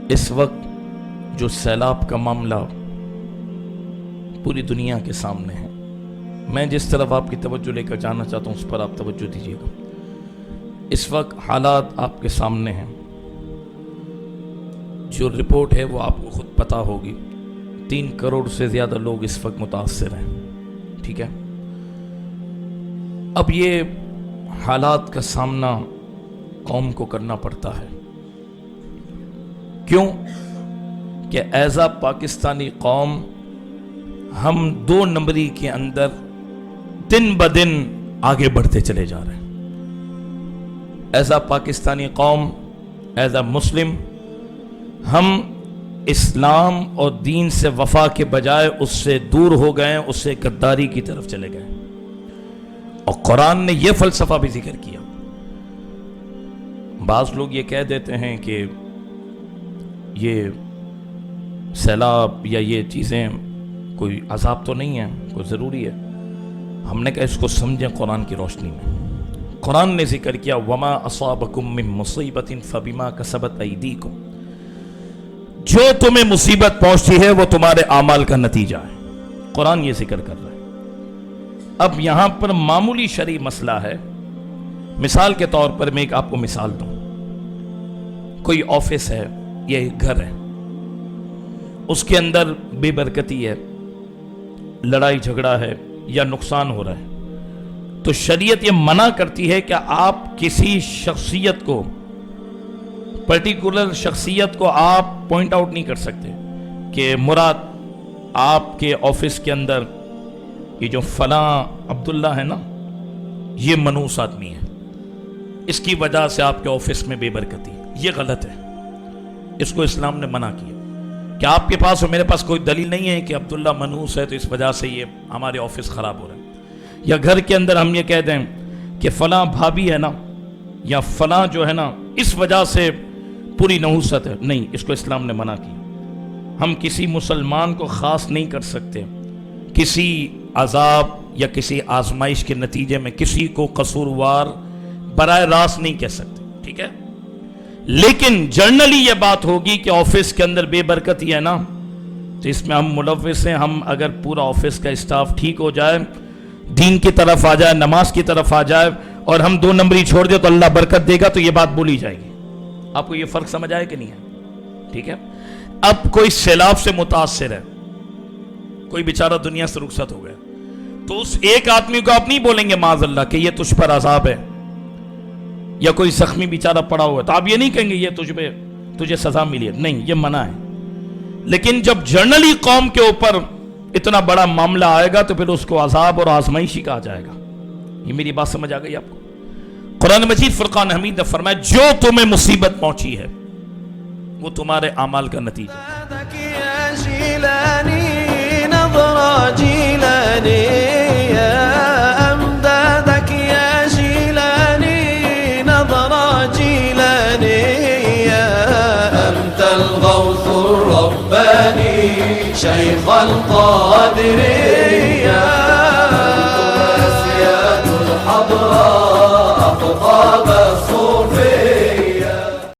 اس وقت جو سیلاب کا معاملہ پوری دنیا کے سامنے ہے، میں جس طرف آپ کی توجہ لے کر جانا چاہتا ہوں اس پر آپ توجہ دیجیے گا۔ اس وقت حالات آپ کے سامنے ہیں، جو رپورٹ ہے وہ آپ کو خود پتہ ہوگی، 3 کروڑ سے زیادہ لوگ اس وقت متاثر ہیں، ٹھیک ہے۔ اب یہ حالات کا سامنا قوم کو کرنا پڑتا ہے، کیوں کہ ایز اے پاکستانی قوم ہم 2 نمبری کے اندر دن بدن آگے بڑھتے چلے جا رہے ہیں۔ ایز اے پاکستانی قوم، ایز اے مسلم، ہم اسلام اور دین سے وفا کے بجائے اس سے دور ہو گئے، اس سے غداری کی طرف چلے گئے۔ اور قرآن نے یہ فلسفہ بھی ذکر کیا۔ بعض لوگ یہ کہہ دیتے ہیں کہ یہ سیلاب یا یہ چیزیں کوئی عذاب تو نہیں ہے، کوئی ضروری ہے۔ ہم نے کہا اس کو سمجھیں قرآن کی روشنی میں۔ قرآن نے ذکر کیا وَمَا أَصَابَكُم مِّن مُّصِيبَةٍ فَبِمَا كَسَبَتْ أَيْدِيكُمْ، جو تمہیں مصیبت پہنچتی ہے وہ تمہارے اعمال کا نتیجہ ہے۔ قرآن یہ ذکر کر رہا ہے۔ اب یہاں پر معمولی شرعی مسئلہ ہے۔ مثال کے طور پر میں ایک آپ کو مثال دوں، کوئی آفس ہے یا ایک گھر ہے، اس کے اندر بے برکتی ہے، لڑائی جھگڑا ہے یا نقصان ہو رہا ہے، تو شریعت یہ منع کرتی ہے کہ آپ کسی شخصیت کو، پرٹیکولر شخصیت کو آپ پوائنٹ آؤٹ نہیں کر سکتے کہ مراد آپ کے آفس کے اندر یہ جو فلاں عبداللہ ہے نا، یہ منحوس آدمی ہے، اس کی وجہ سے آپ کے آفس میں بے برکتی۔ یہ غلط ہے، اس کو اسلام نے منع کیا کہ آپ کے پاس اور میرے پاس کوئی دلیل نہیں ہے کہ عبداللہ منحوس ہے تو اس وجہ سے یہ ہمارے آفس خراب ہو رہا ہے، یا گھر کے اندر ہم یہ کہہ دیں کہ فلاں بھابی ہے نا یا فلاں جو ہے نا اس وجہ سے پوری نحوست ہے۔ نہیں، اس کو اسلام نے منع کیا۔ ہم کسی مسلمان کو خاص نہیں کر سکتے، کسی عذاب یا کسی آزمائش کے نتیجے میں کسی کو قصوروار براہ راست نہیں کہہ سکتے، ٹھیک ہے۔ لیکن جنرلی یہ بات ہوگی کہ آفس کے اندر بے برکتی ہے نا، تو اس میں ہم ملوث ہیں۔ ہم اگر پورا آفس کا اسٹاف ٹھیک ہو جائے، دین کی طرف آ جائے، نماز کی طرف آ جائے، اور ہم 2 نمبری چھوڑ دیں تو اللہ برکت دے گا، تو یہ بات بولی جائے گی۔ آپ کو یہ فرق سمجھ آئے کہ نہیں ہے؟ ٹھیک ہے۔ اب کوئی سیلاب سے متاثر ہے، کوئی بیچارہ دنیا سے رخصت ہو گیا، تو اس ایک آدمی کو آپ نہیں بولیں گے معاذ اللہ کہ یہ تجھ پر عذاب ہے، یا کوئی زخمی بیچارہ پڑا ہوا ہے تو آپ یہ نہیں کہیں گے یہ تجھے سزا ملی ہے۔ نہیں، یہ منع ہے۔ لیکن جب جنرلی قوم کے اوپر اتنا بڑا معاملہ آئے گا تو پھر اس کو عذاب اور آزمائشی کہا جائے گا۔ یہ میری بات سمجھ آ گئی آپ کو؟ قرآن مجید فرقان حمید نے فرمایا جو تمہیں مصیبت پہنچی ہے وہ تمہارے اعمال کا نتیجہ شيخ القادرية